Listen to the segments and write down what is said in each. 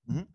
Mhm.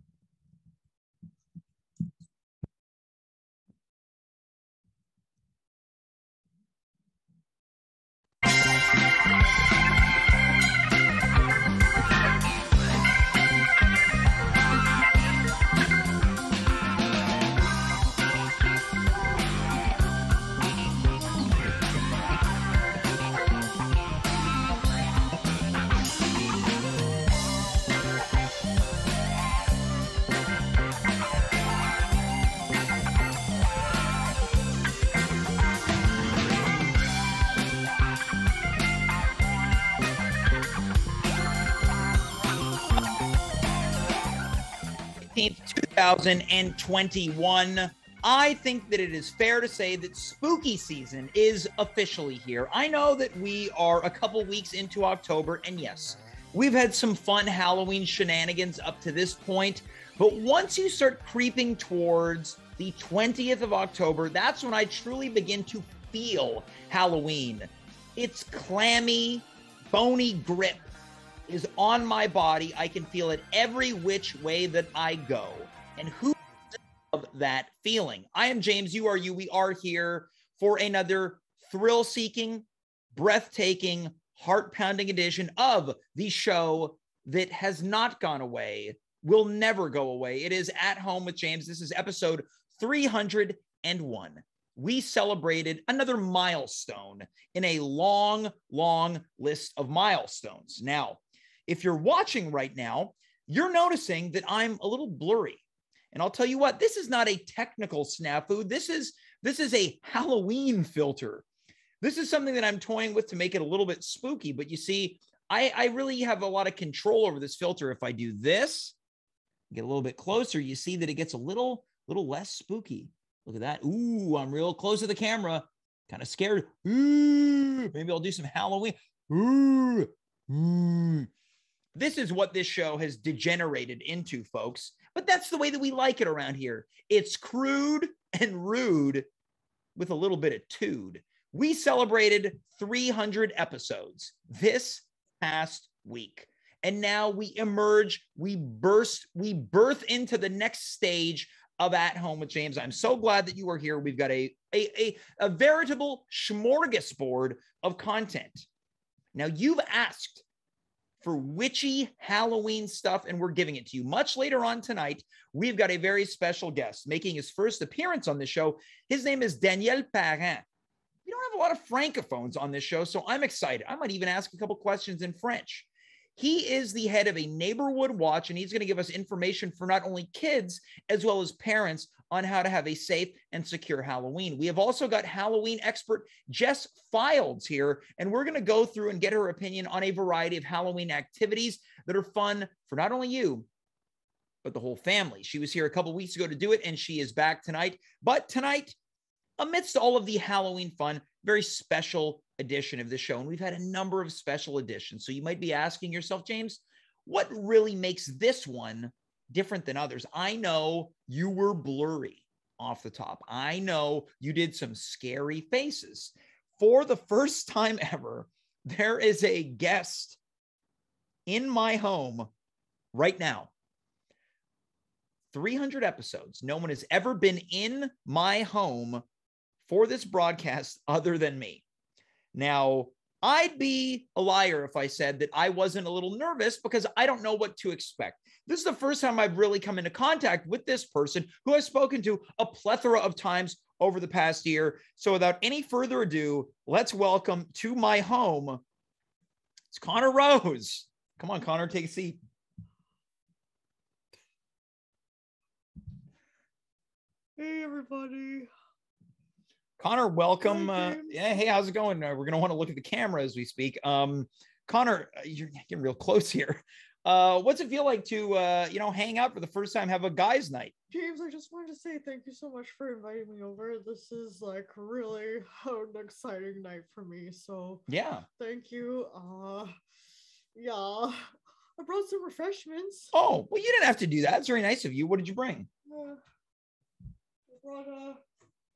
Fifteenth, 2021. I think that it is fair to say that spooky season is officially here. I know that we are a couple weeks into October, and yes, we've had some fun Halloween shenanigans up to this point, but once you start creeping towards the 20th of October, that's when I truly begin to feel Halloween. Its clammy, bony grip is on my body. I can feel it every which way that I go. And who of that feeling? I am James. You are you. We are here for another thrill-seeking, breathtaking, heart-pounding edition of the show that has not gone away, will never go away. It is At Home with James. This is episode 301. We celebrated another milestone in a long, long list of milestones. Now, if you're watching right now, you're noticing that I'm a little blurry. And I'll tell you what, this is not a technical snafu. This is a Halloween filter. This is something that I'm toying with to make it a little bit spooky. But you see, I really have a lot of control over this filter. If I do this, get a little bit closer, you see that it gets a little less spooky. Look at that. Ooh, I'm real close to the camera. Kind of scared. Ooh, maybe I'll do some Halloween. Ooh, ooh. This is what this show has degenerated into, folks. But that's the way that we like it around here. It's crude and rude with a little bit of tude. We celebrated 300 episodes this past week. And now we emerge, we birth into the next stage of At Home with James. I'm so glad that you are here. We've got a veritable smorgasbord of content. Now, you've asked for witchy Halloween stuff, and we're giving it to you. Much later on tonight, we've got a very special guest making his first appearance on the show. His name is Daniel Parent. We don't have a lot of francophones on this show, so I'm excited. I might even ask a couple questions in French. He is the head of a neighborhood watch, and he's going to give us information for not only kids as well as parents on how to have a safe and secure Halloween. We have also got Halloween expert Jess Fildes here, and we're going to go through and get her opinion on a variety of Halloween activities that are fun for not only you, but the whole family. She was here a couple weeks ago to do it, and she is back tonight. But tonight, amidst all of the Halloween fun, very special edition of the show. And we've had a number of special editions. So you might be asking yourself, James, what really makes this one different than others? I know you were blurry off the top. I know you did some scary faces. For the first time ever, there is a guest in my home right now. 300 episodes. No one has ever been in my home for this broadcast other than me. Now, I'd be a liar if I said that I wasn't a little nervous because I don't know what to expect. This is the first time I've really come into contact with this person who I've spoken to a plethora of times over the past year. So without any further ado, let's welcome to my home, it's Conor Rose. Come on, Conor, take a seat. Hey, everybody. Conor, welcome. Hi, Hey, how's it going? We're going to want to look at the camera as we speak. Conor, you're getting real close here. What's it feel like to, hang out for the first time, have a guys' night? James, I just wanted to say thank you so much for inviting me over. This is like really an exciting night for me. So Yeah. thank you. Yeah, I brought some refreshments. Oh, well, you didn't have to do that. It's very nice of you. What did you bring?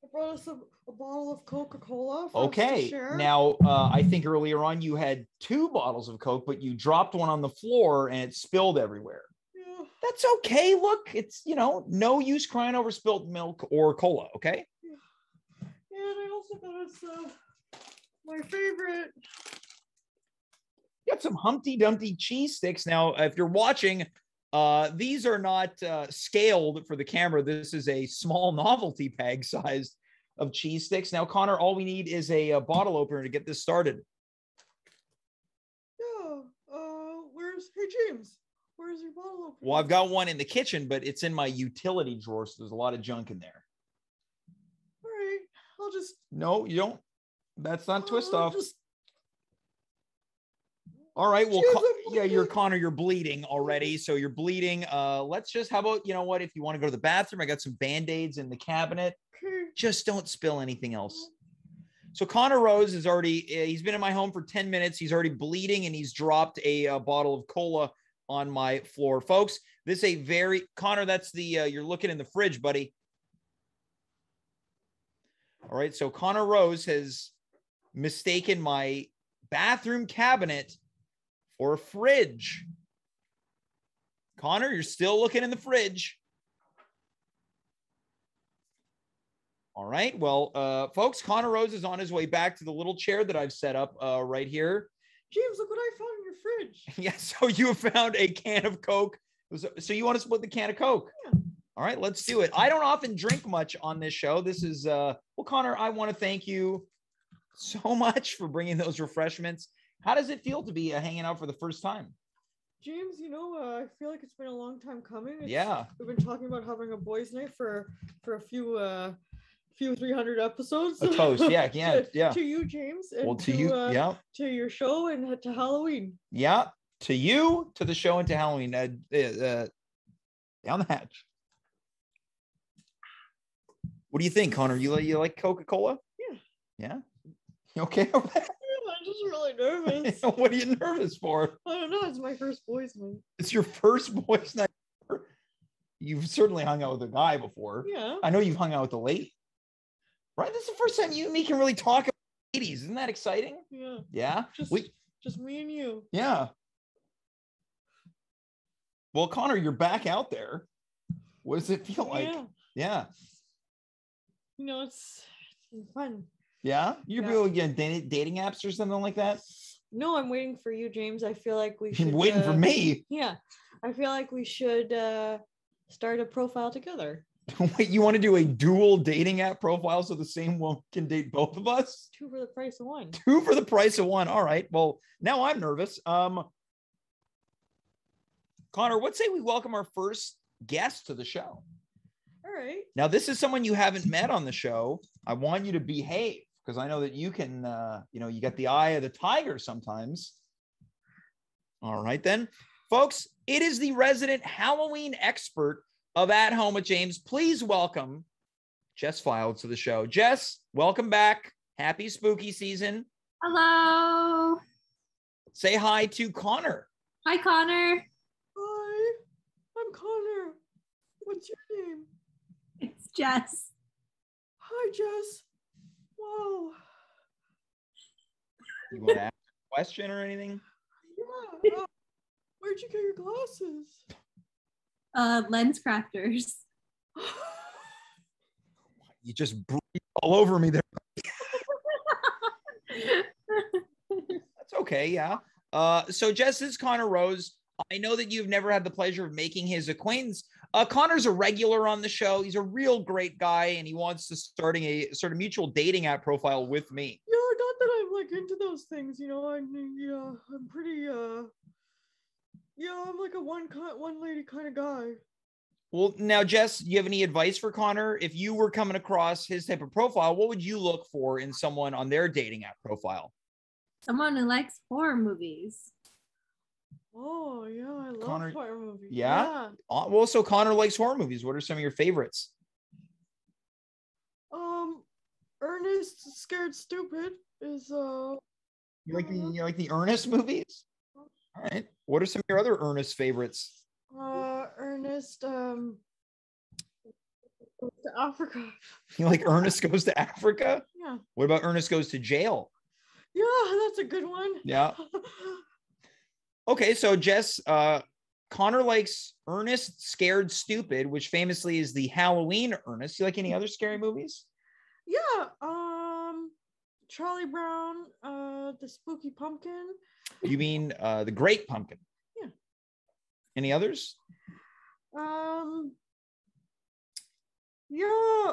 I brought us a bottle of Coca-Cola. Okay. Now, I think earlier on you had 2 bottles of Coke, but you dropped one on the floor and it spilled everywhere. Yeah. That's okay. Look, it's, no use crying over spilt milk or cola, okay? Yeah, and I also got us my favorite. Got some Humpty Dumpty cheese sticks. Now, if you're watching, these are not scaled for the camera. This is a small novelty bag size of cheese sticks. Now, Connor, all we need is a bottle opener to get this started. Yeah. Hey James? Where's your bottle opener? Well, I've got one in the kitchen, but it's in my utility drawer, so there's a lot of junk in there. All right, I'll just. No, you don't. That's not twist off. All right. Well, you're Connor. You're bleeding already, so you're bleeding. Let's just. How about, you know what? If you want to go to the bathroom, I got some Band-Aids in the cabinet. Okay. Just don't spill anything else. So Conor Rose is already. He's been in my home for 10 minutes. He's already bleeding, and he's dropped a bottle of cola on my floor, folks. This is a very Connor. That's the. You're looking in the fridge, buddy. All right. So Conor Rose has mistaken my bathroom cabinet for a fridge. Connor, you're still looking in the fridge. All right. Well, folks, Conor Rose is on his way back to the little chair that I've set up right here. James, look what I found in your fridge. Yeah, so you have found a can of Coke. So you want to split the can of Coke? Yeah. All right, let's do it. I don't often drink much on this show. This is, well, Connor, I want to thank you so much for bringing those refreshments. How does it feel to be hanging out for the first time? James, I feel like it's been a long time coming. Yeah. We've been talking about having a boys' night for a few 300 episodes. A toast, yeah. To you, James. And to you, yeah. To your show and to Halloween. Yeah. To you, to the show, and to Halloween. Down the hatch. What do you think, Connor? You like Coca-Cola? Yeah. Yeah? You okay? I'm just really nervous. What are you nervous for? I don't know. It's my first boys' night. It's your first boys' night. You've certainly hung out with a guy before. Yeah. I know you've hung out with a lady. Right? This is the first time you and me can really talk about ladies. Isn't that exciting? Yeah. Yeah? Just me and you. Yeah. Well, Connor, you're back out there. What does it feel like? Yeah. It's fun. Yeah? You're really getting dating apps or something like that? No, I'm waiting for you, James. I feel like we should. You're waiting for me? Yeah. I feel like we should start a profile together. Wait, you want to do a dual dating app profile so the same woman can date both of us? 2 for the price of 1. 2 for the price of 1. All right. Well, now I'm nervous. Connor, what say we welcome our first guest to the show? All right. Now, this is someone you haven't met on the show. I want you to behave because I know that you can, you got the eye of the tiger sometimes. All right, then. Folks, it is the resident Halloween expert of At Home with James. Please welcome Jess Fildes to the show. Jess, welcome back. Happy spooky season. Hello. Say hi to Connor. Hi, Connor. Hi, I'm Connor. What's your name? It's Jess. Hi, Jess. Wow. You want to ask a question or anything? Yeah. Where'd you get your glasses? Lens Crafters. You just breathed all over me there. That's okay, yeah. So Jess, this is Conor Rose. I know that you've never had the pleasure of making his acquaintance. Connor's a regular on the show. He's a real great guy, and he wants to starting a sort of mutual dating app profile with me. Yeah, not that I'm like into those things, I'm pretty I'm like a one lady kind of guy. Well, now, Jess, do you have any advice for Connor? If you were coming across his type of profile, what would you look for in someone on their dating app profile? Someone who likes horror movies. Oh, yeah, I love horror movies. Yeah? Well, so Connor likes horror movies. What are some of your favorites? Ernest Scared Stupid is You like the Ernest movies? All right. What are some of your other Ernest favorites? Ernest goes to Africa. You like Ernest Goes to Africa? Yeah. What about Ernest Goes to Jail? Yeah, that's a good one. Yeah. Okay, so Jess, Connor likes Ernest Scared Stupid, which famously is the Halloween Ernest. You like any other scary movies? Yeah. Charlie Brown, the Spooky Pumpkin. You mean the Great Pumpkin? Yeah. Any others? Yeah,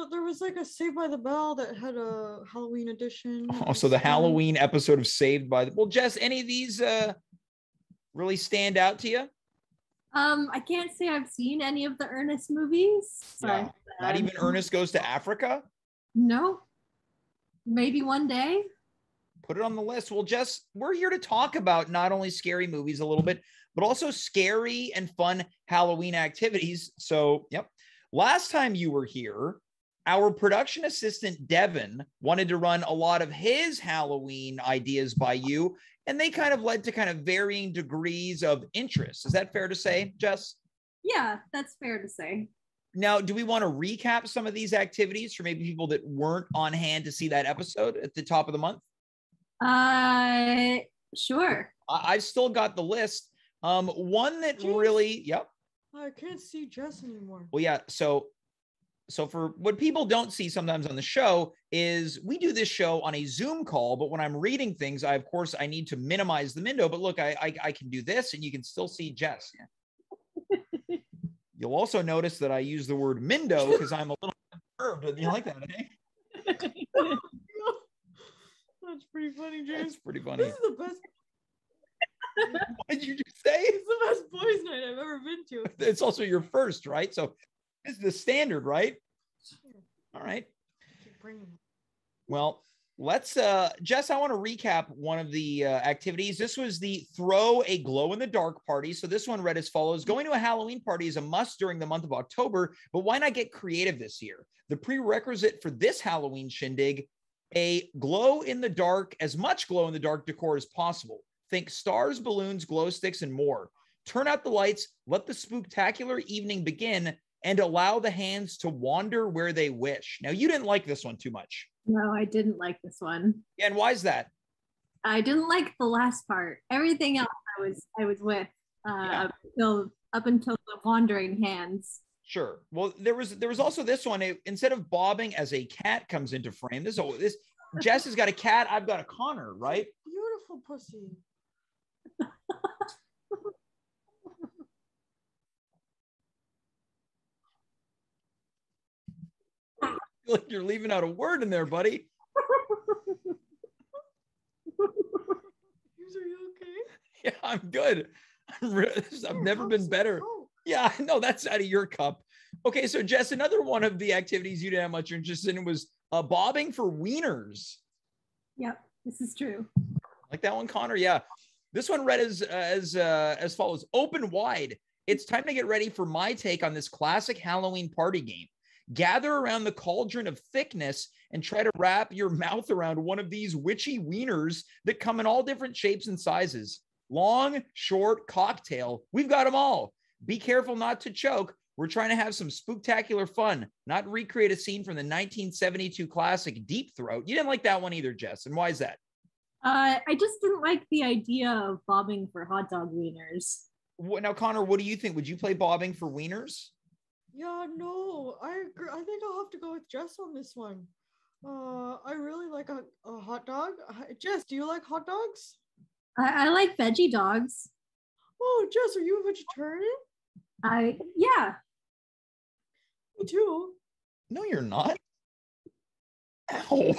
there was like a Saved by the Bell that had a Halloween edition. Oh, so the Halloween episode of Saved by the... Well, Jess, any of these really stand out to you? I can't say I've seen any of the Ernest movies. Yeah. Not even Ernest Goes to Africa? No. Maybe one day. Put it on the list. Well, Jess, we're here to talk about not only scary movies a little bit, but also scary and fun Halloween activities. So, yep. Last time you were here, our production assistant, Devin, wanted to run a lot of his Halloween ideas by you, and they kind of led to kind of varying degrees of interest. Is that fair to say, Jess? Yeah, that's fair to say. Now, do we want to recap some of these activities for maybe people that weren't on hand to see that episode at the top of the month? Sure. I've still got the list. One that really, yep. I can't see Jess anymore. Well, yeah. So for what people don't see sometimes on the show is we do this show on a Zoom call, but when I'm reading things, of course, I need to minimize the window. But look, I can do this, and you can still see Jess. You'll also notice that I use the word Mindo because I'm a little perturbed. You like that, eh? That's pretty funny, James. That's pretty funny. This is the best. What did you just say? It's the best boys' night I've ever been to. It's also your first, right? So this is the standard, right? All right. Well, let's, Jess, I want to recap one of the activities. This was the throw a glow in the dark party. So this one read as follows: going to a Halloween party is a must during the month of October, but why not get creative this year? The prerequisite for this Halloween shindig, a glow in the dark, as much glow in the dark decor as possible. Think stars, balloons, glow sticks, and more. Turn out the lights, let the spooktacular evening begin, and allow the hands to wander where they wish. Now, you didn't like this one too much. No, I didn't like this one. Yeah, and why is that? I didn't like the last part. Everything else I was with up until the wandering hands. Sure. Well, there was also this one. Instead of bobbing as a cat comes into frame, this Jess has got a cat. I've got a Connor, right? Beautiful pussy. Like you're leaving out a word in there, buddy. Are you okay? Yeah, I'm good. I've never been better. Yeah, no, that's out of your cup. Okay, so Jess, another one of the activities you didn't have much interest in was bobbing for wieners. Yep, this is true. Like that one, Connor? Yeah. This one read as follows: open wide. It's time to get ready for my take on this classic Halloween party game. Gather around the cauldron of thickness and try to wrap your mouth around one of these witchy wieners that come in all different shapes and sizes. Long, short, cocktail. We've got them all. Be careful not to choke. We're trying to have some spooktacular fun, not recreate a scene from the 1972 classic Deep Throat. You didn't like that one either, Jess. And why is that? I just didn't like the idea of bobbing for hot dog wieners. Now, Connor, what do you think? Would you play bobbing for wieners? Yeah, no, I agree. I think I'll have to go with Jess on this one. I really like a hot dog. Jess, do you like hot dogs? I like veggie dogs. Oh, Jess, are you a vegetarian? Yeah. Me too. No, you're not. Ow.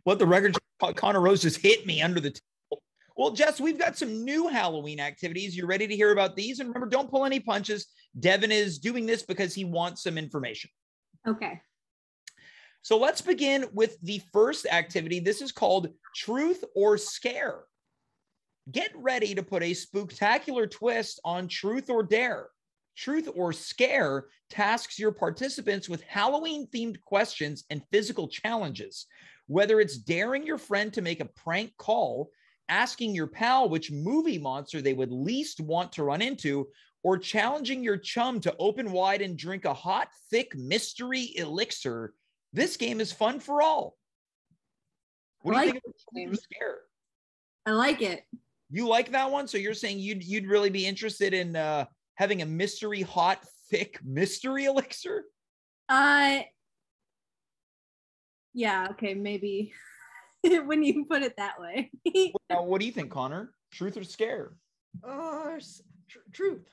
What the record, Conor Rose just hit me under the table. Well, Jess, we've got some new Halloween activities. You ready to hear about these? And remember, don't pull any punches. Devin is doing this because he wants some information. Okay. So let's begin with the first activity. This is called Truth or Scare. Get ready to put a spooktacular twist on Truth or Dare. Truth or Scare tasks your participants with Halloween-themed questions and physical challenges. Whether it's daring your friend to make a prank call, asking your pal which movie monster they would least want to run into, or challenging your chum to open wide and drink a hot, thick mystery elixir, this game is fun for all. What do you think of Truth or Scare? I like it. You like that one? So you're saying you'd really be interested in having a mystery hot thick mystery elixir? Yeah, okay, maybe when you put it that way. Now, what do you think, Connor? Truth or scare? Truth.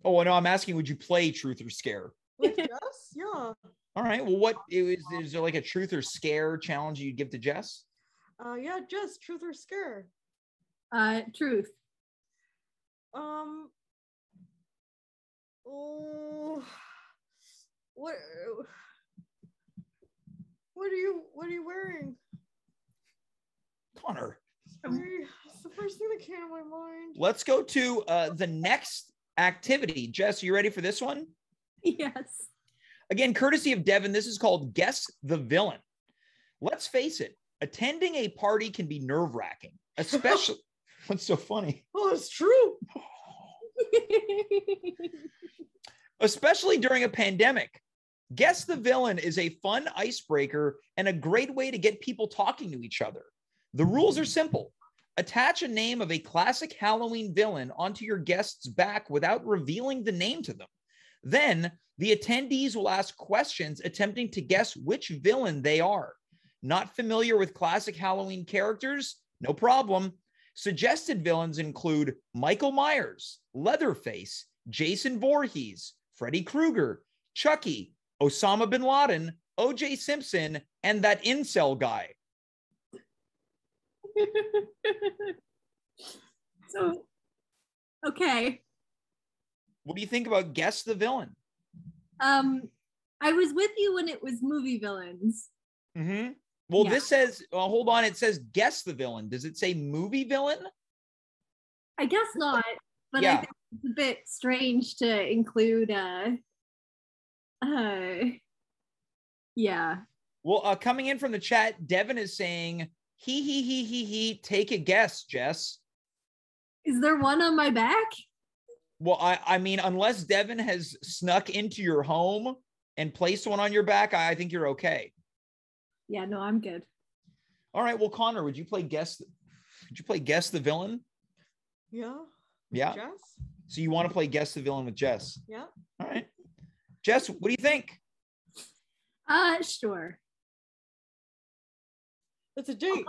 Oh, no, I'm asking, would you play truth or scare? With Jess? Yeah. All right. Well, is there like a truth or scare challenge you'd give to Jess? Yeah, Jess, truth or scare? Truth. Oh, what are you wearing? Connor. Sorry, it's the first thing that came to my mind. Let's go to the next activity. Jess, you ready for this one? Yes. Again, courtesy of Devin, this is called Guess the Villain. Let's face it, attending a party can be nerve-wracking, especially... What's so funny? Oh, it's true. Especially during a pandemic. Guess the Villain is a fun icebreaker and a great way to get people talking to each other. The rules are simple. Attach a name of a classic Halloween villain onto your guest's back without revealing the name to them. Then the attendees will ask questions attempting to guess which villain they are. Not familiar with classic Halloween characters? No problem. Suggested villains include Michael Myers, Leatherface, Jason Voorhees, Freddy Krueger, Chucky, Osama bin Laden, O.J. Simpson, and that incel guy. So, okay. What do you think about Guess the Villain? I was with you when it was movie villains. Mm-hmm. Well, Yeah. this says, hold on, it says Guess the Villain. Does it say movie villain? I guess not, but Yeah. I think it's a bit strange to include yeah. Well, coming in from the chat, Devin is saying, he, take a guess, Jess. Is there one on my back? Well, I mean, unless Devin has snuck into your home and placed one on your back, I think you're okay. Yeah, no, I'm good. All right. Well, Connor, would you play Guess the Villain? Yeah. Yeah. Jess? So you want to play Guess the Villain with Jess? Yeah. All right. Jess, what do you think? Sure. It's a date.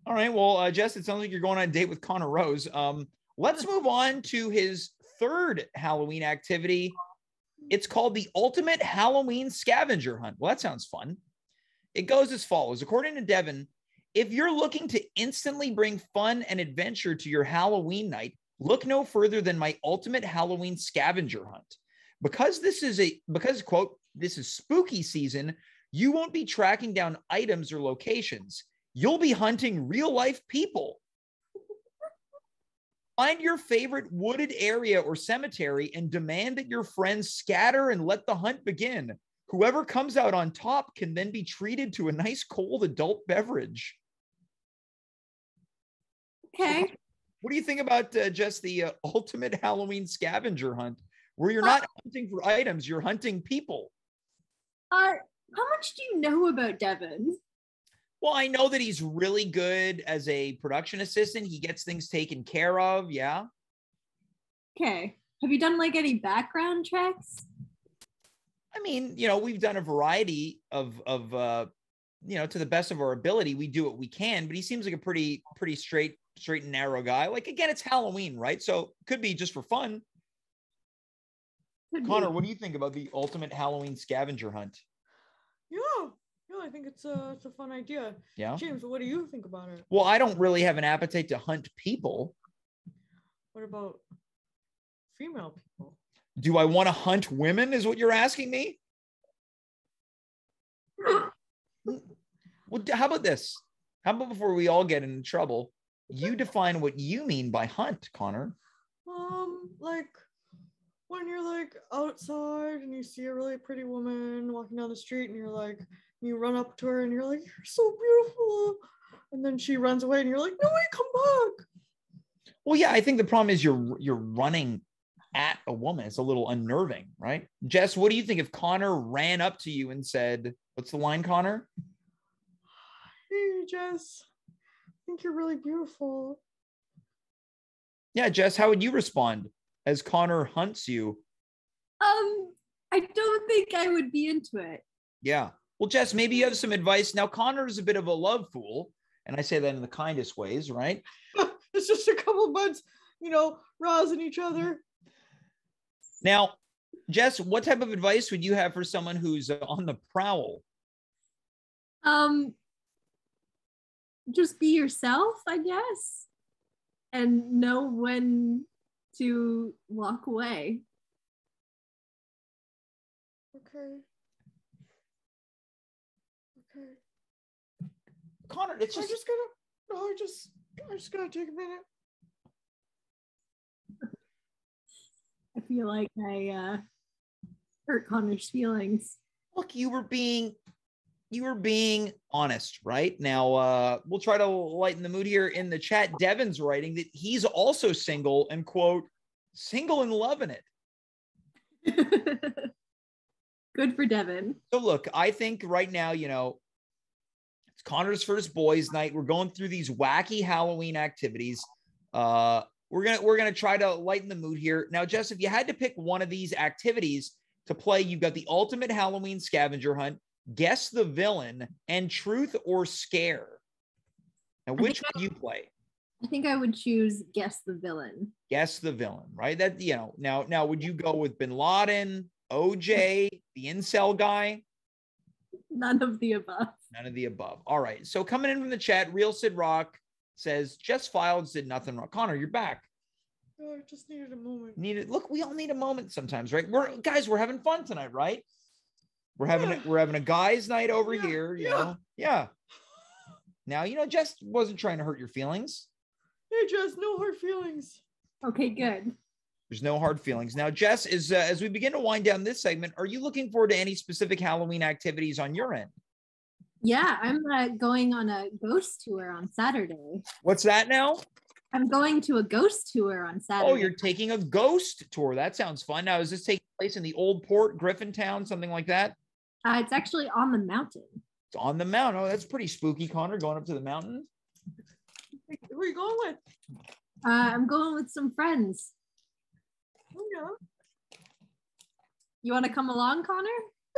All right. Well, Jess, it sounds like you're going on a date with Conor Rose. Let's move on to his third Halloween activity. It's called the Ultimate Halloween Scavenger Hunt. Well, that sounds fun. It goes as follows. According to Devin, if you're looking to instantly bring fun and adventure to your Halloween night, look no further than my Ultimate Halloween Scavenger Hunt. Because this is quote, this is spooky season, you won't be tracking down items or locations. You'll be hunting real life people. Find your favorite wooded area or cemetery and demand that your friends scatter and let the hunt begin. Whoever comes out on top can then be treated to a nice cold adult beverage. Okay. What do you think about just the ultimate Halloween scavenger hunt, where you're not hunting for items, you're hunting people? How much do you know about Devin? Well, I know that he's really good as a production assistant. He gets things taken care of. Yeah. Okay. Have you done like any background checks? I mean, we've done a variety of to the best of our ability, we do what we can, but he seems like a pretty straight and narrow guy. Like, again, it's Halloween, right? So could be just for fun. Connor, what do you think about the ultimate Halloween scavenger hunt? Yeah, I think it's a fun idea. Yeah. James, what do you think about it? Well, I don't really have an appetite to hunt people. What about female people? Do I want to hunt women is what you're asking me? Well, how about this? How about before we all get into trouble, you define what you mean by hunt, Connor? Like when you're like outside and you see a really pretty woman walking down the street and you run up to her and you're like, you're so beautiful. And then she runs away and you're like, no, wait, come back. Well, yeah, I think the problem is you're running at a woman. It's a little unnerving, right? Jess, what do you think if Connor ran up to you and said, what's the line, Connor? Hey, Jess, I think you're really beautiful. Yeah, Jess, how would you respond as Conor hunts you? I don't think I would be into it. Yeah. Well, Jess, maybe you have some advice. Now, Connor is a bit of a love fool, and I say that in the kindest ways, right? It's just a couple months, rousing each other. Now, Jess, what type of advice would you have for someone who's on the prowl? Just be yourself, I guess, and know when to walk away. Okay. Connor, it's just I just gotta take a minute. I feel like I hurt Connor's feelings. look, you were being honest, right? Now we'll try to lighten the mood here. In the chat, Devin's writing that he's also single and quote, single and loving it. Good for Devin. So look, I think right now, it's Connor's first boys' night. We're going through these wacky Halloween activities. We're gonna try to lighten the mood here. Now, Jess, if you had to pick one of these activities to play, you've got the ultimate Halloween scavenger hunt, guess the villain, and truth or scare. Now, which would you play? I think I would choose guess the villain. Guess the villain, right? That now would you go with Bin Laden, OJ, the incel guy? None of the above. None of the above. All right. So coming in from the chat, Real Sid Rock says Jess Fildes did nothing wrong. Connor, you're back. Oh, I just needed a moment. Look, we all need a moment sometimes, right? We're having fun tonight, right? We're having a guys' night over here, you know. Yeah. Now, Jess wasn't trying to hurt your feelings. Hey, Jess, no hard feelings. Okay, good. There's no hard feelings. Now, Jess, as we begin to wind down this segment, are you looking forward to any specific Halloween activities on your end? Yeah, I'm going on a ghost tour on Saturday. What's that now? I'm going to a ghost tour on Saturday. Oh, you're taking a ghost tour. That sounds fun. Now, is this taking place in the Old Port, Griffintown, something like that? It's actually on the mountain. It's on the mountain. Oh, that's pretty spooky, Connor, going up to the mountain. Who are you going with? I'm going with some friends. Oh, yeah. You want to come along, Connor?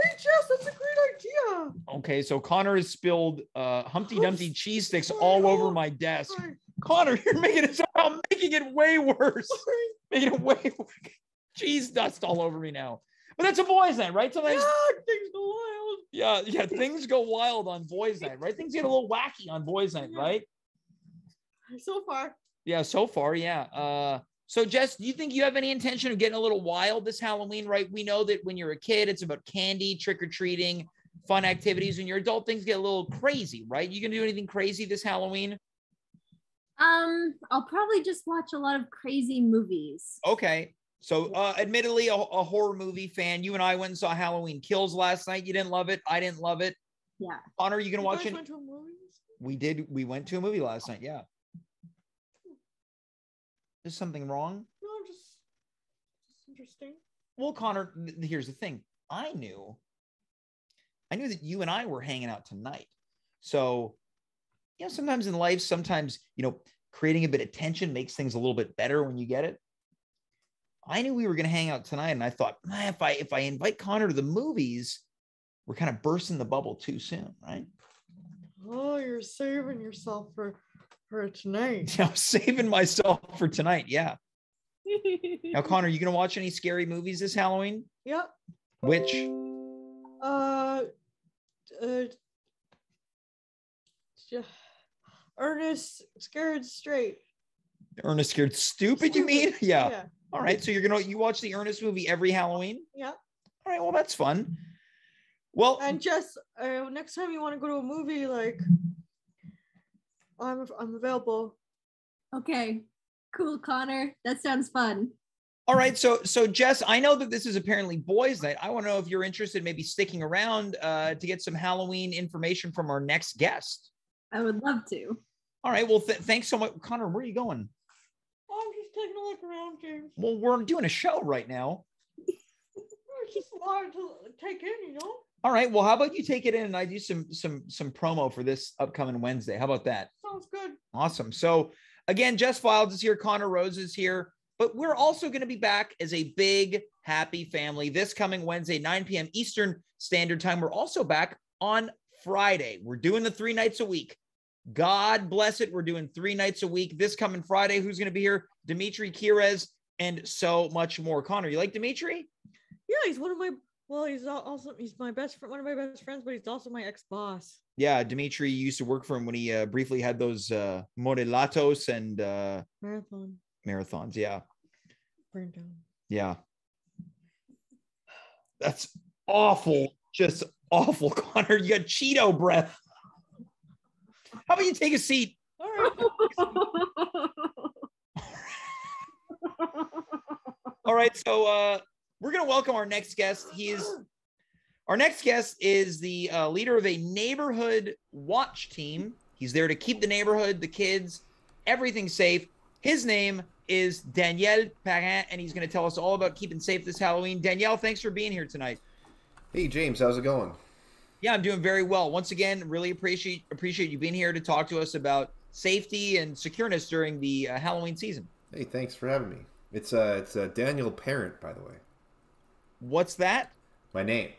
Hey, Jess, that's a great idea. Okay, so Connor has spilled Humpty Dumpty cheese sticks all over my desk. Sorry. Connor, you're making it sound, making it way worse. Sorry. Making it way worse. Cheese dust all over me now. But that's a boys' night, right? Sometimes things go wild. Yeah, things go wild on boys' night, right? Things get a little wacky on boys' night, right? So far. Yeah, so far, yeah. So, Jess, do you think you have any intention of getting a little wild this Halloween, right? We know that when you're a kid, it's about candy, trick-or-treating, fun activities. When you're adult, things get a little crazy, right? You gonna do anything crazy this Halloween? I'll probably just watch a lot of crazy movies. Okay. So, admittedly, a horror movie fan. You and I went and saw Halloween Kills last night. You didn't love it. I didn't love it. Yeah. Connor, are you gonna watch it? Went to a movie? We did. We went to a movie last night. Yeah. Is something wrong? No, just interesting. Well, Connor, here's the thing. I knew that you and I were hanging out tonight. So, sometimes in life, creating a bit of tension makes things a little bit better when you get it. I knew we were going to hang out tonight, and I thought, man, if I invite Connor to the movies, we're kind of bursting the bubble too soon, right? Oh, you're saving yourself for tonight. I'm saving myself for tonight. Yeah. Now, Connor, you going to watch any scary movies this Halloween? Yep. Which? Ernest Scared Straight. Ernest Scared Stupid, you mean? Yeah. All right. So you watch the Ernest movie every Halloween? Yeah. All right. Well, that's fun. Well, and Jess, next time you want to go to a movie, like, I'm available. Okay. Cool, Connor. That sounds fun. All right. So Jess, I know that this is apparently boys' night. I want to know if you're interested in maybe sticking around to get some Halloween information from our next guest. I would love to. All right. Well, thanks so much. Connor, where are you going? I'm just taking a look around, James. Well, we're doing a show right now. It's just a lot to take in, All right. Well, how about you take it in and I do some promo for this upcoming Wednesday? How about that? Sounds good. Awesome. So Again, Jess Fildes is here. Conor Rose is here. But we're also going to be back as a big, happy family this coming Wednesday, 9 p.m. Eastern Standard Time. We're also back on Friday. We're doing the 3 nights a week. God bless it. We're doing 3 nights a week. This coming Friday, who's going to be here? Dimitri Kirez and so much more. Conor, you like Dimitri? Yeah, he's one of my, well, he's my best friend, one of my best friends, but he's also my ex-boss. Yeah, Dimitri used to work for him when he briefly had those modelatos and marathons. Yeah. Burn down. Yeah. That's awful. Just awful, Conor. You got Cheeto breath. How about you take a seat? All right. All right. So we're going to welcome our next guest. Our next guest is the leader of a neighborhood watch team. He's there to keep the neighborhood, the kids, everything safe. His name is Daniel Parent, and he's going to tell us all about keeping safe this Halloween. Danielle, thanks for being here tonight. Hey, James, how's it going? Yeah, I'm doing very well. Once again, really appreciate you being here to talk to us about safety and secureness during the Halloween season. Hey, thanks for having me. It's Daniel Parent, by the way. What's that? My name.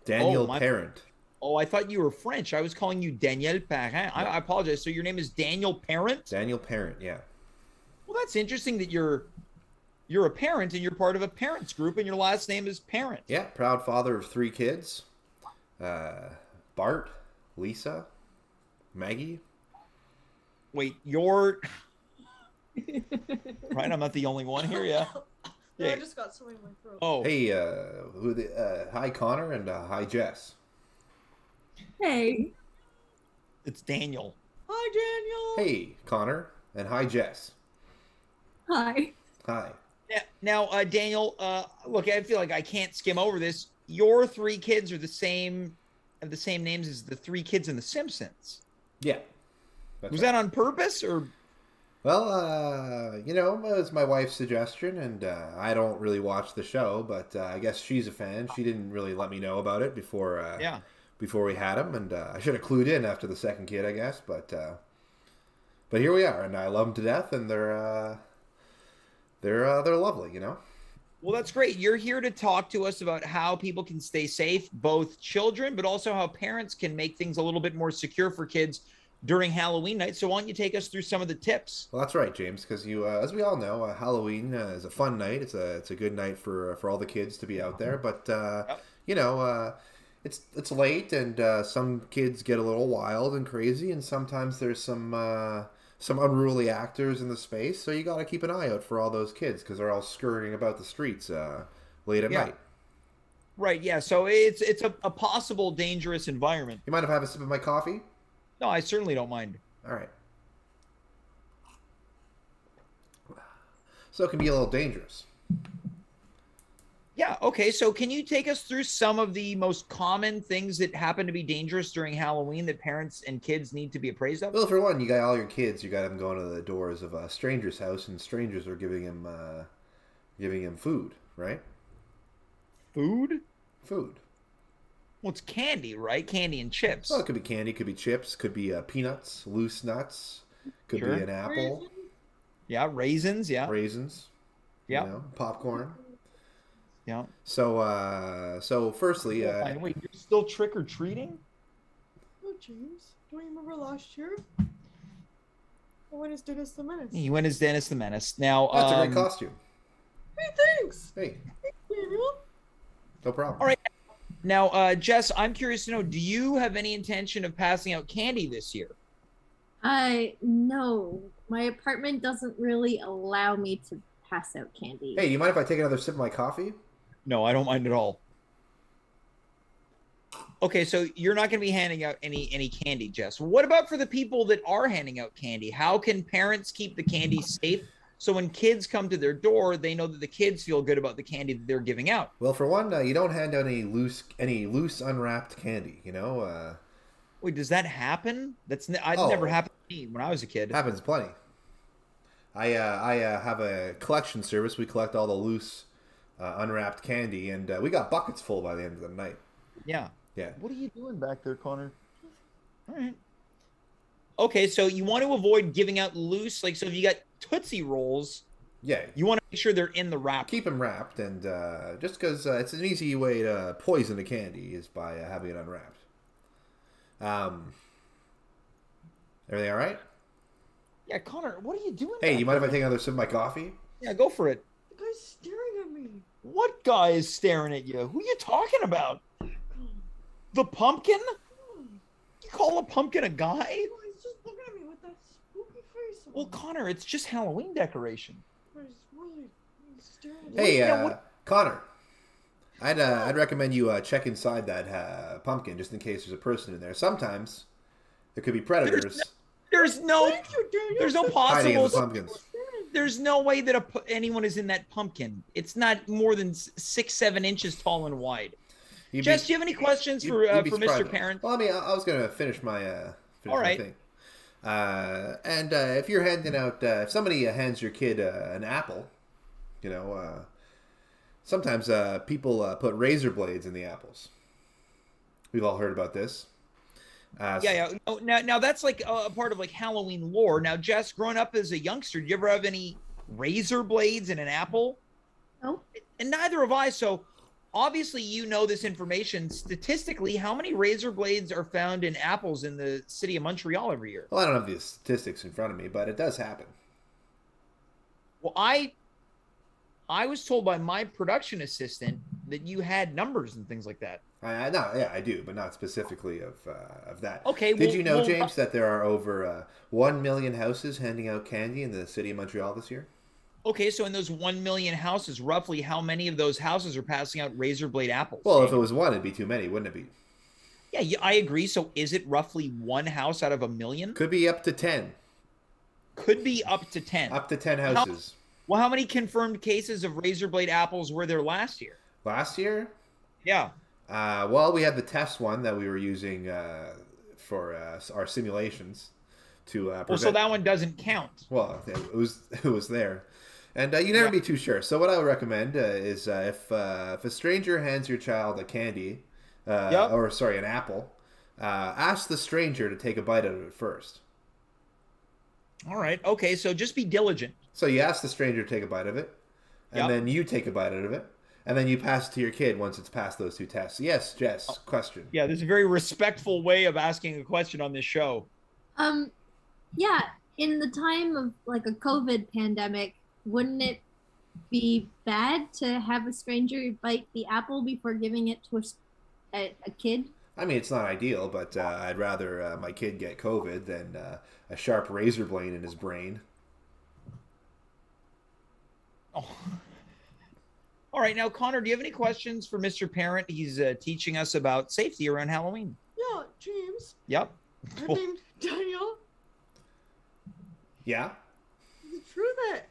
Daniel Parent. Oh, I thought you were French. I was calling you Daniel Parent. I apologize. So your name is Daniel Parent? Daniel Parent, yeah. Well, that's interesting that you're a parent and you're part of a parents group and your last name is Parent. Yeah, proud father of 3 kids. Bart, Lisa, Maggie. Wait, you're... Right, I'm not the only one here, yeah. No, I just got something in my throat. Oh. Hey, hi Conor and hi Jess. Hey. It's Daniel. Hi, Daniel. Hey, Conor and hi Jess. Hi. Hi. Yeah. Now, Daniel, look, I feel like I can't skim over this. Your 3 kids are the same names as the 3 kids in The Simpsons. Yeah. Was that on purpose or? Well, it was my wife's suggestion, and I don't really watch the show, but I guess she's a fan. She didn't really let me know about it before we had him, and I should have clued in after the second kid, I guess. But here we are, and I love them to death, and they're lovely, Well, that's great. You're here to talk to us about how people can stay safe, both children, but also how parents can make things a little bit more secure for kids during Halloween night. So why don't you take us through some of the tips? Well, that's right, James, because as we all know, Halloween is a fun night. It's a good night for all the kids to be out there. But it's late, and some kids get a little wild and crazy, and sometimes there's some unruly actors in the space. So you got to keep an eye out for all those kids because they're all scurrying about the streets late at night. Right. Yeah. So it's a possible dangerous environment. You mind if I have a sip of my coffee? No, I certainly don't mind. All right. So it can be a little dangerous. Yeah. Okay. So can you take us through some of the most common things that happen to be dangerous during Halloween that parents and kids need to be appraised of? Well, for one, you got all your kids. You got them going to the doors of a stranger's house, and strangers are giving him food, right? Food? Food. Well, it's candy, right? Candy and chips. Well, it could be candy, could be chips, could be peanuts, loose nuts, could be an apple. Raisins? Yeah, raisins. Yeah. Raisins. Yeah. Popcorn. Yeah. So firstly, wait, you're still trick or treating? Oh, James. Don't you remember last year? I went as Dennis the Menace. He went as Dennis the Menace. Now, that's a great costume. Hey, thanks. Hey, Daniel. no problem. All right. Now, Jess, I'm curious to know, do you have any intention of passing out candy this year? No. My apartment doesn't really allow me to pass out candy. Hey, you mind if I take another sip of my coffee? No, I don't mind at all. Okay, so you're not going to be handing out any candy, Jess. What about for the people that are handing out candy? How can parents keep the candy safe so when kids come to their door, they know that the kids feel good about the candy that they're giving out? Well, for one, you don't hand out any loose unwrapped candy. Wait, does that happen? Never happened to me when I was a kid. Happens plenty. I have a collection service. We collect all the loose, unwrapped candy, and we got buckets full by the end of the night. Yeah. Yeah. What are you doing back there, Conor? All right. Okay, so you want to avoid giving out loose, like, so if you got Tootsie Rolls, Yeah. you want to make sure they're in the wrapper. Keep them wrapped, and just because it's an easy way to poison the candy is by having it unwrapped. Everything all right? Yeah, Connor, what are you doing? Hey, you mind if I take another sip of my coffee? Yeah, go for it. The guy's staring at me. What guy is staring at you? Who are you talking about? The pumpkin? You call a pumpkin a guy? He's just looking at me with that spooky face. Well, Connor, it's just Halloween decoration. He's staring at me. Hey, Connor. I'd recommend you check inside that pumpkin just in case there's a person in there. Sometimes there could be predators. There's no Hiding in the possible. pumpkins. There's no way that anyone is in that pumpkin. It's not more than 6-7 inches tall and wide. Jess, do you have any questions for Mr. Parent? Well, I mean, I was going to finish my All right. thing. And if you're handing out, if somebody hands your kid an apple, you know, sometimes people put razor blades in the apples. We've all heard about this. Yeah. Oh, now that's like a part of like Halloween lore. Now, Jess, growing up as a youngster, did you ever have any razor blades in an apple? No. And neither have I. So obviously, you know this information. Statistically, how many razor blades are found in apples in the city of Montreal every year? Well, I don't have the statistics in front of me, but it does happen. Well, I was told by my production assistant that you had numbers and things like that. I do, but not specifically of that. Okay. Did you know, James, that there are over 1 million houses handing out candy in the city of Montreal this year? Okay, so in those 1 million houses, roughly how many of those houses are passing out razor blade apples? Well, if it was one, it'd be too many, wouldn't it be? Yeah, I agree. So is it roughly one house out of 1 million? Could be up to 10. Could be up to 10. Up to 10 houses. How many confirmed cases of razor blade apples were there last year? Last year? Yeah. Well, we had the test one that we were using for our simulations to prevent... Well, so that one doesn't count. Well, it was there. And you never be too sure. So what I would recommend is if a stranger hands your child a candy, an apple, ask the stranger to take a bite out of it first. All right. Okay, so just be diligent. So you ask the stranger to take a bite of it, and then you take a bite out of it, and then you pass it to your kid once it's passed those two tests. Yes, Jess, question. Yeah, there's a very respectful way of asking a question on this show. Yeah, in the time of like a COVID pandemic, wouldn't it be bad to have a stranger bite the apple before giving it to a kid? I mean, it's not ideal, but I'd rather my kid get COVID than a sharp razor blade in his brain. Oh. All right, now, Connor, do you have any questions for Mr. Parent? He's teaching us about safety around Halloween. Yeah, James. Yep. My name's Daniel. Yeah? Is it true that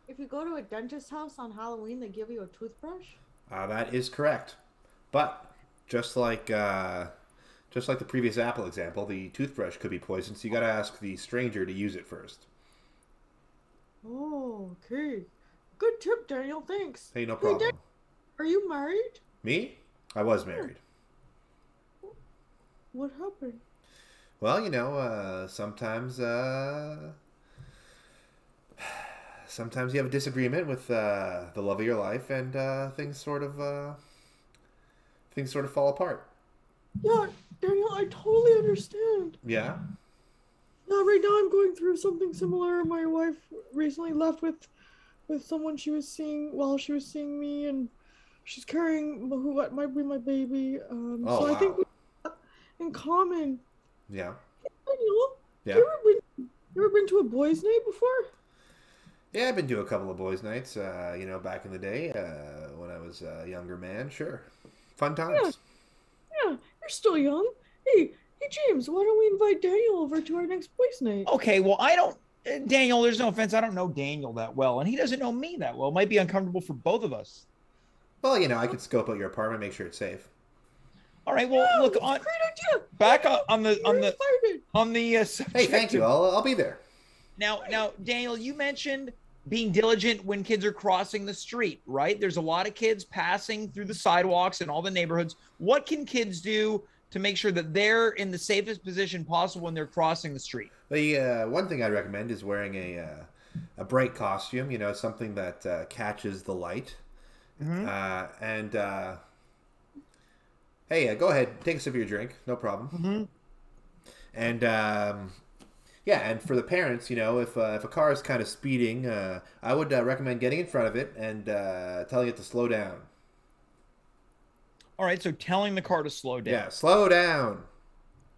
if you go to a dentist's house on Halloween, they give you a toothbrush? That is correct. But just like the previous apple example, the toothbrush could be poisoned, so you got to ask the stranger to use it first. Oh, okay. Good tip, Daniel. Thanks. Hey, no problem. Hey, are you married? Me? I was married. What happened? Well, you know, sometimes you have a disagreement with the love of your life, and things sort of fall apart. Yeah, Daniel, I totally understand. Yeah. Now, right now, I'm going through something similar. My wife recently left with someone she was seeing while she was seeing me, and she's carrying what might be my baby. Wow. I think we have in common. Yeah. Hey, Daniel, Yeah. you ever been to a boys' night before? Yeah, I've been to a couple of boys' nights, you know, back in the day when I was a younger man. Sure. Fun times. Yeah, you're still young. Hey, James, why don't we invite Daniel over to our next boys' night? Okay, well, Daniel, there's no offense. I don't know Daniel that well, and he doesn't know me that well. It might be uncomfortable for both of us. Well, you know, I could scope out your apartment, make sure it's safe. All right, well, look, great idea. Back on the subject. Hey, thank you. I'll be there. Now, Daniel, you mentioned being diligent when kids are crossing the street, right? There's a lot of kids passing through the sidewalks in all the neighborhoods. What can kids do to make sure that they're in the safest position possible when they're crossing the street? The one thing I'd recommend is wearing a bright costume. Something that catches the light. And hey, go ahead, take a sip of your drink, no problem. And and for the parents, if a car is kind of speeding, I would recommend getting in front of it and telling it to slow down. All right, so telling the car to slow down. Yeah, slow down.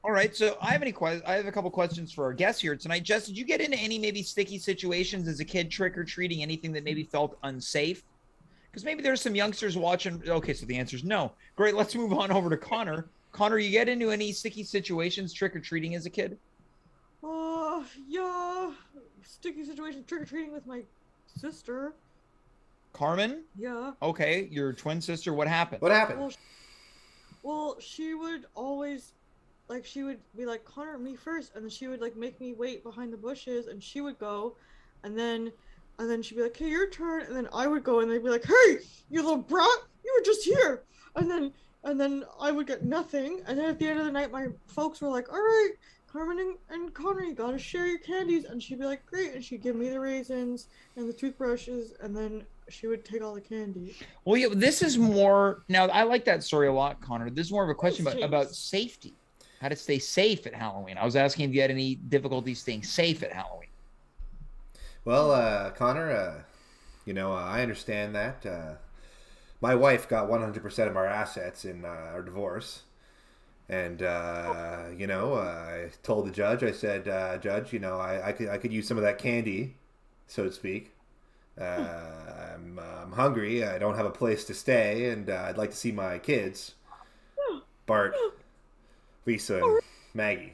All right, so I have a couple questions for our guests here tonight. Jess, did you get into any maybe sticky situations as a kid, trick or treating, anything that maybe felt unsafe? Because maybe there's some youngsters watching. Okay, so the answer is no. Great, let's move on over to Connor. Connor, you get into any sticky situations, trick or treating as a kid? Yeah, sticky situation, trick or treating with my sister. Carmen? Yeah. Okay, your twin sister. What happened? What happened? Well, she would always, she would be like, Connor, me first, and then she would make me wait behind the bushes, and she would go, and then she'd be like, hey, your turn, and then I would go, and they'd be like, hey, you little brat, you were just here, and then I would get nothing, and then at the end of the night, my folks were like, all right, Carmen and Connor, you gotta share your candies, and she'd be like, great, and she'd give me the raisins and the toothbrushes, and then she would take all the candy. Well, yeah, this is more, now I like that story a lot, Connor. This is more of a question about safety, how to stay safe at Halloween. I was asking if you had any difficulty staying safe at Halloween. Well, Connor, I understand that. My wife got 100% of our assets in our divorce. And, I told the judge, I said, Judge, I could use some of that candy, so to speak. I'm hungry. I don't have a place to stay, and I'd like to see my kids, Bart, Lisa, and Maggie.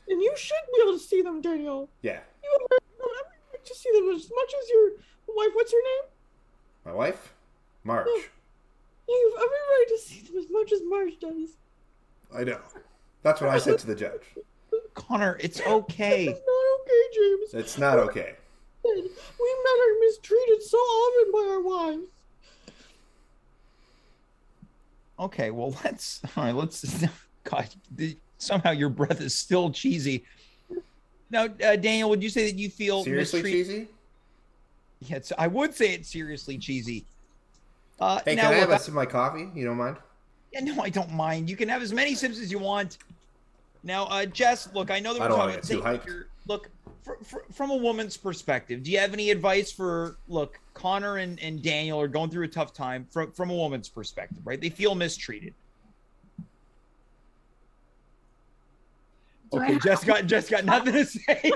And you should be able to see them, Daniel. Yeah. You have every right to see them as much as your wife. What's her name? My wife? March. Yeah. You have every right to see them as much as March does. I know. That's what I said to the judge. Connor, it's okay. It's not okay, James. It's not okay. We men are mistreated so often by our wives. Okay, well, let's, God, somehow your breath is still cheesy. Now, Daniel, would you say that you feel seriously mistreated? Cheesy? Yes, I would say it's seriously cheesy. Hey, can I have a sip of my coffee? You don't mind? Yeah, no, I don't mind. You can have as many sips as you want. Now, Jess, look, I know that we're talking about too hyped. Look, from a woman's perspective, do you have any advice for, look, Connor and Daniel are going through a tough time from a woman's perspective, right? They feel mistreated. Okay, Jess got nothing to say.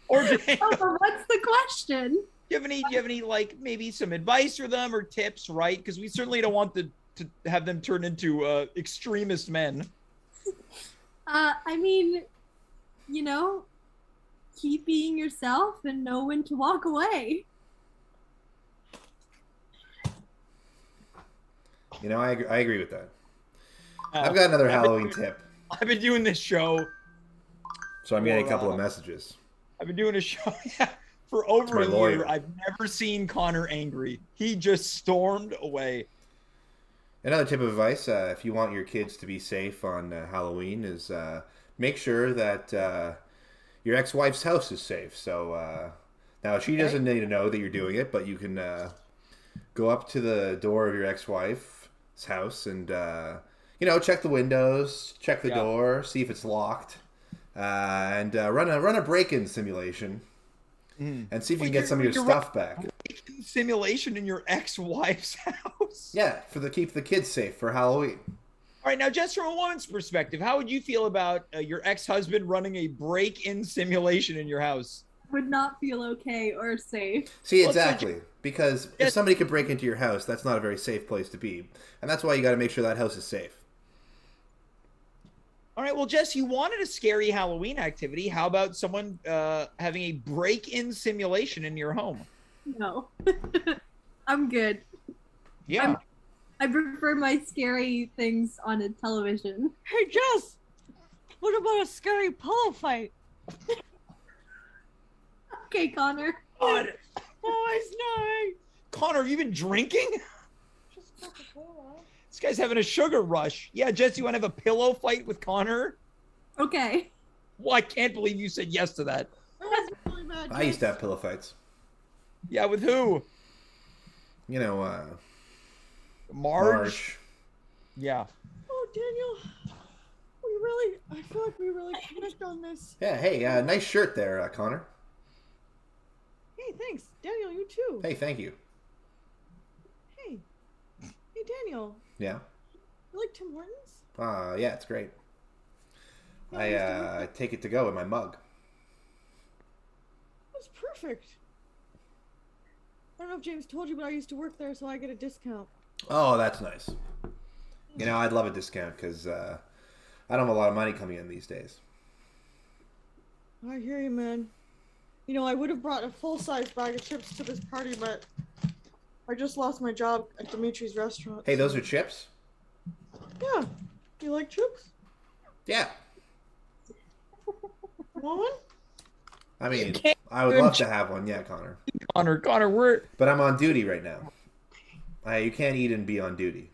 Or Daniel. Oh, what's the question? Do you have any maybe some advice for them or tips, right? Because we certainly don't want to have them turn into extremist men. I mean, keep being yourself and know when to walk away. I agree with that. I've got another Halloween tip. I've been doing this show. So I'm getting a couple of messages. I've been doing a show for over a year. I've never seen Connor angry. He just stormed away. Another tip of advice, if you want your kids to be safe on Halloween, is make sure that your ex-wife's house is safe. So now she doesn't need to know that you're doing it, but you can go up to the door of your ex-wife's house and check the windows, check the door, see if it's locked, and run a break-in simulation, and see if you can get some of your stuff back. Simulation in your ex-wife's house. Yeah, keep the kids safe for Halloween. All right, now just from a woman's perspective, how would you feel about your ex-husband running a break-in simulation in your house? Would not feel okay or safe. See, exactly. Because if somebody could break into your house, that's not a very safe place to be. And that's why you got to make sure that house is safe. All right, well, Jess, you wanted a scary Halloween activity. How about someone having a break-in simulation in your home? No. I'm good. Yeah. I prefer my scary things on a television. Hey, Jess! What about a scary pillow fight? Okay, Connor. God. Oh, it's nice. Connor, have you been drinking? Just Coca-Cola. This guy's having a sugar rush. Yeah, Jess, you want to have a pillow fight with Conor? Okay. Well, I can't believe you said yes to that. Really bad, I used to have pillow fights. Yeah, with who? You know, Marge. Yeah. Oh, Daniel. I feel like we really connect on this. Yeah, hey, nice shirt there, Conor. Hey, thanks. Daniel, you too. Hey, thank you. Hey, Daniel. Yeah. You like Tim Hortons? Yeah, it's great. Yeah, I take it to go in my mug. That's perfect. I don't know if James told you, but I used to work there, so I get a discount. Oh, that's nice. You know, I'd love a discount because I don't have a lot of money coming in these days. I hear you, man. You know, I would have brought a full-size bag of chips to this party, but I just lost my job at Dimitri's restaurant. Hey, those are chips? Yeah. You like chips? Yeah. Want one? I mean, I would love to have one. Yeah, Conor. Conor, we're... But I'm on duty right now. You can't eat and be on duty.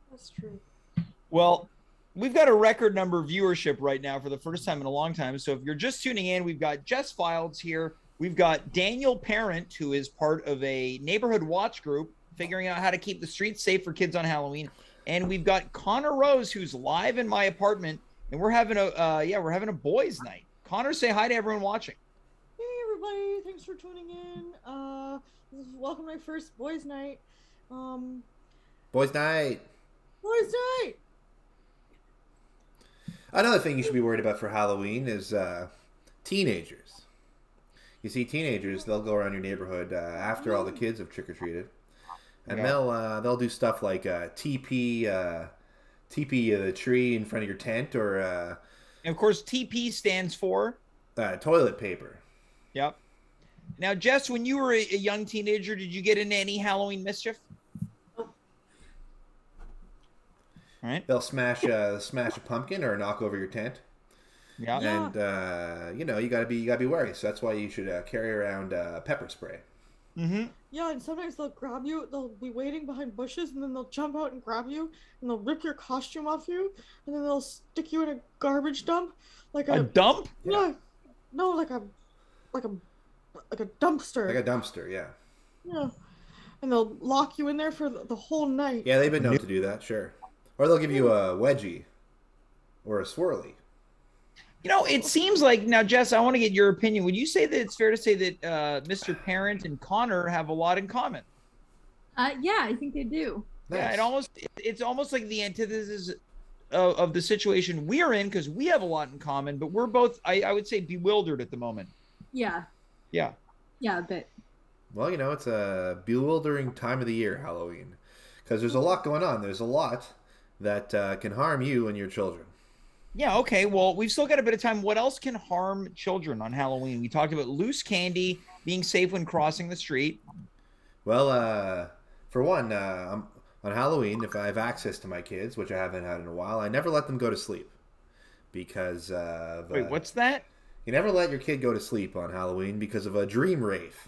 That's true. Well, we've got a record number of viewership right now for the first time in a long time. So if you're just tuning in, we've got Jess Fildes here. We've got Daniel Parent, who is part of a neighborhood watch group figuring out how to keep the streets safe for kids on Halloween. And we've got Conor Rose, who's live in my apartment, and we're having a boys' night. Conor, say hi to everyone watching. Hey everybody, thanks for tuning in. Welcome to my first boys' night. Boys' night. Boys' night. Another thing you should be worried about for Halloween is teenagers. You see, teenagers, they'll go around your neighborhood after all the kids have trick-or-treated. And they'll do stuff like TP the tree in front of your tent, or and of course TP stands for toilet paper. Yep. Now, Jess, when you were a young teenager, did you get into any Halloween mischief? Nope. All right. They'll smash a pumpkin or knock over your tent. Yeah. And you know, you gotta be wary. So that's why you should carry around pepper spray. Mm-hmm. Yeah, and sometimes they'll grab you. They'll be waiting behind bushes, and then they'll jump out and grab you, and they'll rip your costume off you, and then they'll stick you in a garbage dump, like a dump. Yeah, no, like a dumpster. Like a dumpster, yeah. Yeah, and they'll lock you in there for the whole night. Yeah, they've been known to do that, sure. Or they'll give you a wedgie or a swirly. You know, it seems like, now, Jess, I want to get your opinion. Would you say that it's fair to say that Mr. Parent and Conor have a lot in common? Yeah, I think they do. Nice. Yeah, it's almost like the antithesis of the situation we're in, because we have a lot in common, but we're both, I would say, bewildered at the moment. Yeah. Yeah. Yeah, a bit. Well, you know, it's a bewildering time of the year, Halloween, because there's a lot going on. There's a lot that can harm you and your children. Yeah, okay. Well, we've still got a bit of time. What else can harm children on Halloween? We talked about loose candy, being safe when crossing the street. Well, for one, on Halloween, if I have access to my kids, which I haven't had in a while, I never let them go to sleep. Because wait, what's that? You never let your kid go to sleep on Halloween because of a dream wraith.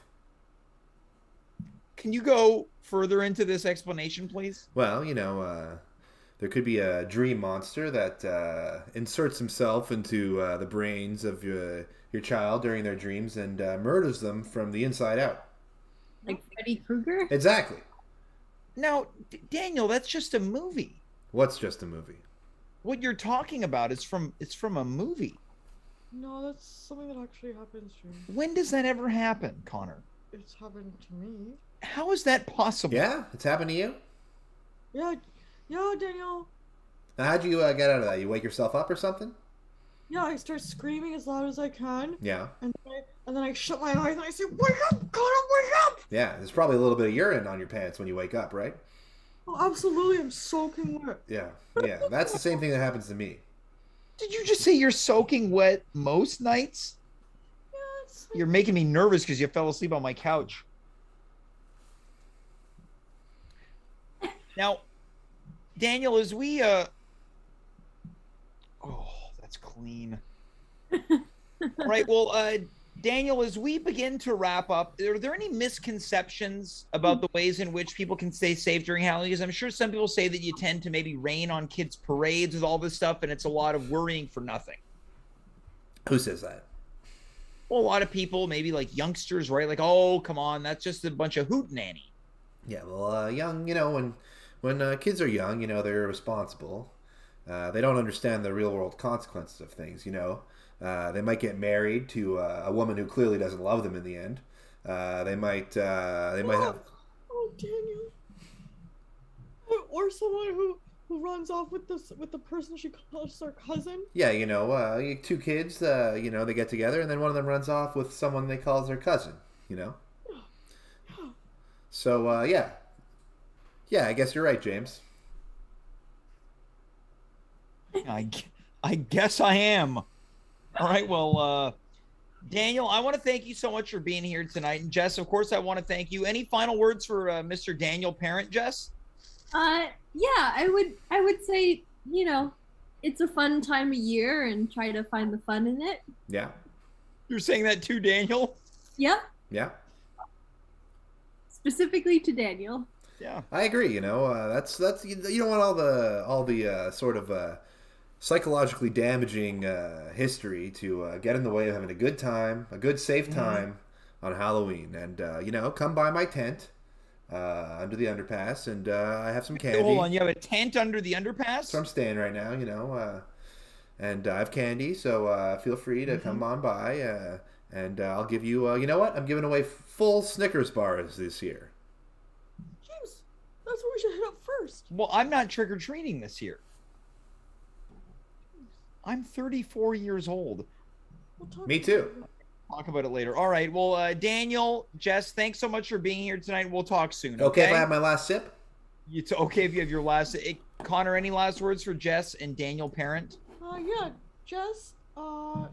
Can you go further into this explanation, please? Well, you know, there could be a dream monster that inserts himself into the brains of your child during their dreams and murders them from the inside out. Like Freddy Krueger? Exactly. Now, Daniel, that's just a movie. What's just a movie? What you're talking about is from a movie. No, that's something that actually happens to me. When does that ever happen, Conor? It's happened to me. How is that possible? Yeah, it's happened to you? Yeah, Daniel. Now, how'd you get out of that? You wake yourself up or something? Yeah, I start screaming as loud as I can. Yeah. And then I shut my eyes and I say, "Wake up, Conor, wake up!" Yeah, there's probably a little bit of urine on your pants when you wake up, right? Oh, absolutely, I'm soaking wet. Yeah, that's the same thing that happens to me. Did you just say you're soaking wet most nights? Yeah, it's You're making me nervous because you fell asleep on my couch. Now, Daniel, as we oh, that's clean. All right, well, Daniel, as we begin to wrap up, are there any misconceptions about the ways in which people can stay safe during Halloween? Because I'm sure some people say that you tend to maybe rain on kids' parades with all this stuff, and it's a lot of worrying for nothing. Who says that? Well, a lot of people, maybe like youngsters, right? Like, oh, come on, that's just a bunch of hootenanny. Yeah, well, young, when kids are young, they're irresponsible. They don't understand the real world consequences of things. They might get married to a woman who clearly doesn't love them in the end. They might have. Oh, Daniel. Or someone who runs off with the person she calls her cousin. Yeah, two kids. They get together, and then one of them runs off with someone they calls their cousin. So yeah, I guess you're right, James. I guess I am. All right, well, Daniel, I want to thank you so much for being here tonight. And Jess, of course, I want to thank you. Any final words for Mr. Daniel Parent, Jess? Yeah, I would say, it's a fun time of year and try to find the fun in it. Yeah. You're saying that too, Daniel? Yeah. Yeah. Specifically to Daniel. Yeah. I agree, that's you don't want all the sort of psychologically damaging history to get in the way of having a good time, a good safe time on Halloween. And come by my tent under the underpass, and I have some candy. Hold on, you have a tent under the underpass? That's where I'm staying right now, and I have candy, so feel free to come on by, and I'll give you, you know what? I'm giving away full Snickers bars this year. James, that's where we should hit up first. Well, I'm not trick-or-treating this year. I'm 34 years old. Me too. Talk about it later. All right. Well, Daniel, Jess, thanks so much for being here tonight. We'll talk soon. Okay if I have my last sip? It's okay if you have your last. Connor, any last words for Jess and Daniel Parent? Yeah, Jess. I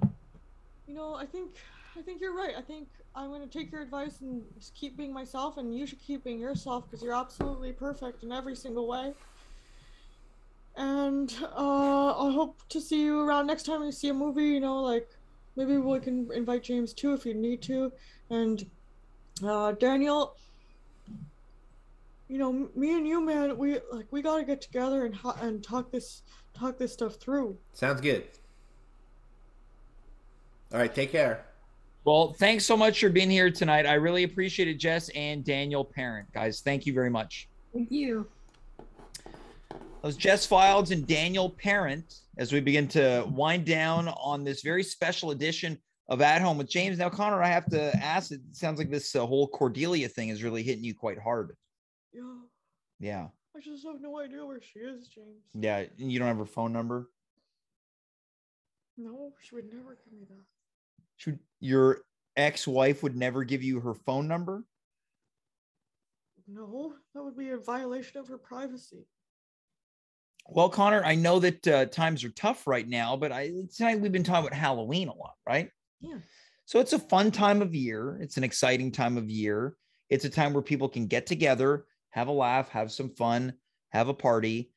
think you're right. I think I'm going to take your advice and just keep being myself, and you should keep being yourself because you're absolutely perfect in every single way. And I hope to see you around next time you see a movie, maybe we can invite James too if you need to. And Daniel, me and you, man, we got to get together and talk this stuff through. Sounds good. All right, take care. Well, thanks so much for being here tonight. I really appreciate it, Jess and Daniel Parent. Guys, thank you very much. Thank you. That was Jess Fildes and Daniel Parent as we begin to wind down on this very special edition of At Home with James. Now, Connor, I have to ask, it sounds like this whole Cordelia thing is really hitting you quite hard. Yeah. I just have no idea where she is, James. Yeah, you don't have her phone number? No, she would never give me that. Your ex-wife would never give you her phone number? No, that would be a violation of her privacy. Well, Connor, I know that times are tough right now, but tonight we've been talking about Halloween a lot, right? Yeah. So it's a fun time of year. It's an exciting time of year. It's a time where people can get together, have a laugh, have some fun, have a party.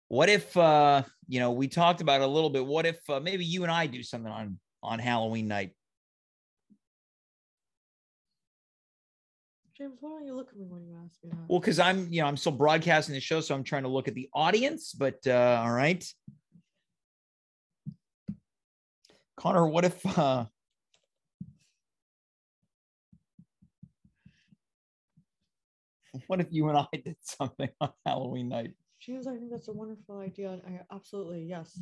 What if, we talked about it a little bit. What if maybe you and I do something on Halloween night? James, why don't you look at me when you ask me that? Well, because I'm still broadcasting the show, so I'm trying to look at the audience, but all right. Connor, what if you and I did something on Halloween night? James, I think that's a wonderful idea. Absolutely, yes.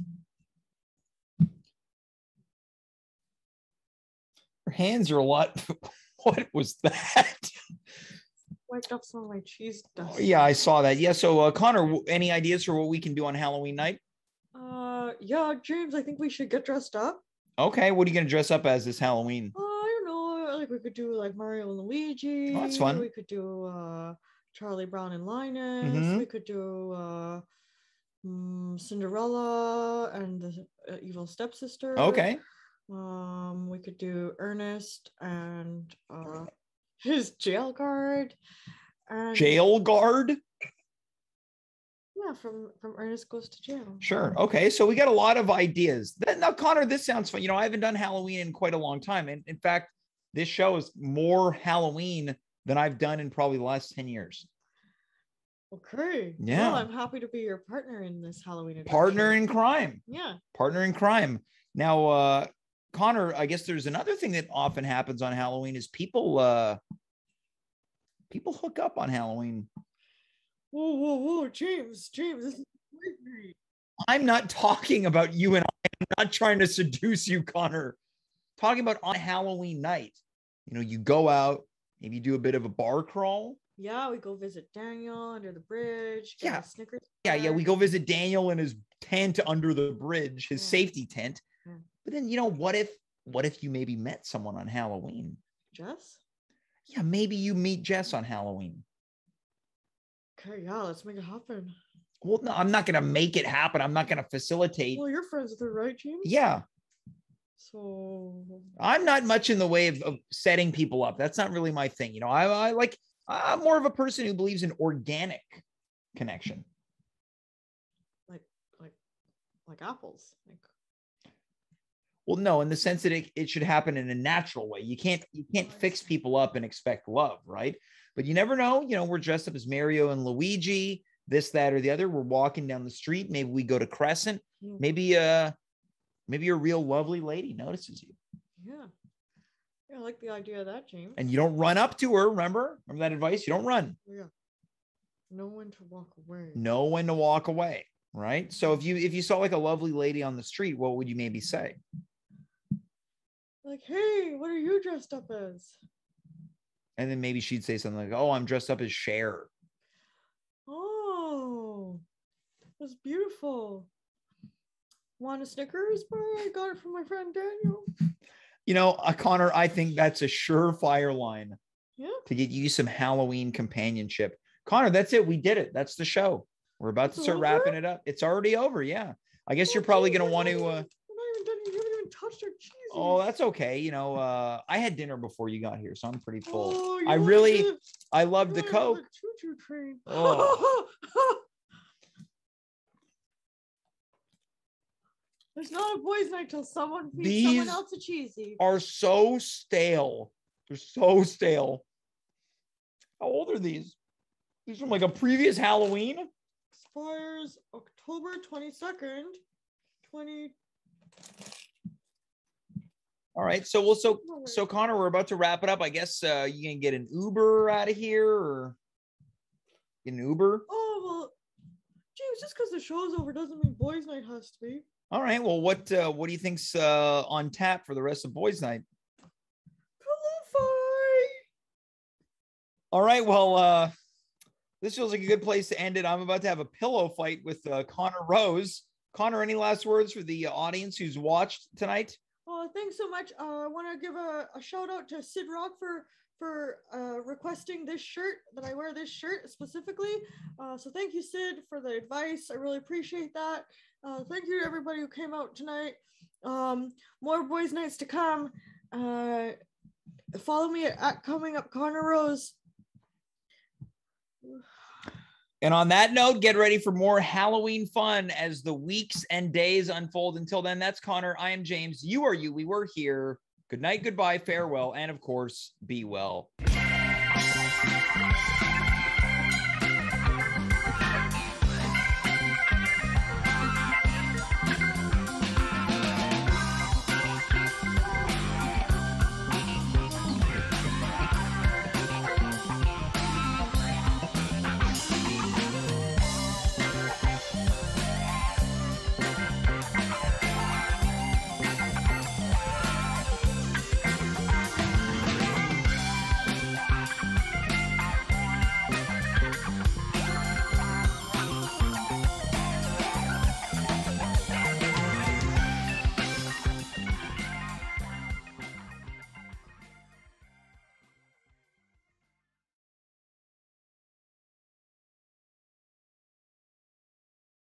Your hands are a lot. What was that? Wiped up some of my cheese dust. Yeah, I saw that. Yeah, so Connor, any ideas for what we can do on Halloween night? Yeah, James, I think we should get dressed up. Okay, what are you going to dress up as this Halloween? I don't know. Like we could do like Mario and Luigi. Oh, that's fun. We could do Charlie Brown and Linus. Mm-hmm. We could do Cinderella and the evil stepsister. Okay. We could do Ernest and his jail guard. And jail guard? Yeah, from Ernest Goes to Jail. Sure. Okay. So we got a lot of ideas. Now, Connor, this sounds fun. I haven't done Halloween in quite a long time. And in fact, this show is more Halloween than I've done in probably the last 10 years. Okay. Yeah. Well, I'm happy to be your partner in this Halloween adventure. Partner in crime. Yeah. Partner in crime. Now, Connor, I guess there's another thing that often happens on Halloween is people hook up on Halloween. Whoa, James, this is great. I'm not talking about you and I'm not trying to seduce you, Connor. Talking about on Halloween night. You go out, maybe do a bit of a bar crawl. Yeah, we go visit Daniel under the bridge. Yeah. Snickers. Yeah, we go visit Daniel in his tent under the bridge, his safety tent. Yeah. But then, what if you maybe met someone on Halloween? Jess? Yeah, maybe you meet Jess on Halloween. Okay, yeah, let's make it happen. Well, no, I'm not going to make it happen. I'm not going to facilitate. Well, you're friends with her, right, James? Yeah. So I'm not much in the way of setting people up. That's not really my thing. I'm more of a person who believes in organic connection. Like apples. Well, no, in the sense that it should happen in a natural way. You can't fix people up and expect love, right? But you never know. We're dressed up as Mario and Luigi, this, that, or the other. We're walking down the street. Maybe we go to Crescent. Maybe a real lovely lady notices you. Yeah. I like the idea of that, James. And you don't run up to her. Remember that advice? You don't run. Yeah. Know when to walk away. Know when to walk away, right? So if you saw like a lovely lady on the street, what would you maybe say? Like, hey, what are you dressed up as? And then maybe she'd say something like, oh, I'm dressed up as Cher. Oh, that's beautiful. Want a Snickers bar? I got it from my friend Daniel. Connor, I think that's a surefire line to get you some Halloween companionship. Connor, that's it. We did it. That's the show. We're about to start wrapping it up. It's already over. Yeah. I guess you're probably going to want to. You haven't even touched our cheese. Oh, that's okay. I had dinner before you got here, so I'm pretty full. Oh, I loved the Coke. Choo-choo train. Oh. There's not a boys' night till someone feeds someone else a cheesy. Are so stale. They're so stale. How old are these? These from like a previous Halloween? Expires October 22nd, 20. All right. So Connor, we're about to wrap it up. I guess you can get an Uber out of here or an Uber. Oh, well, James, just because the show's over doesn't mean boys' night has to be. All right. Well, what do you think's on tap for the rest of boys' night? Pillow fight. All right. Well, this feels like a good place to end it. I'm about to have a pillow fight with Conor Rose. Connor, any last words for the audience who's watched tonight? Thanks so much. I want to give a shout out to Sid Rock for requesting this shirt, that I wear this shirt specifically. So thank you, Sid, for the advice. I really appreciate that. Thank you to everybody who came out tonight. More boys' nights to come. Follow me at Coming Up Conor Rose. And on that note, get ready for more Halloween fun as the weeks and days unfold. Until then, that's Connor. I am James. You are you. We were here. Good night, goodbye, farewell, and of course, be well.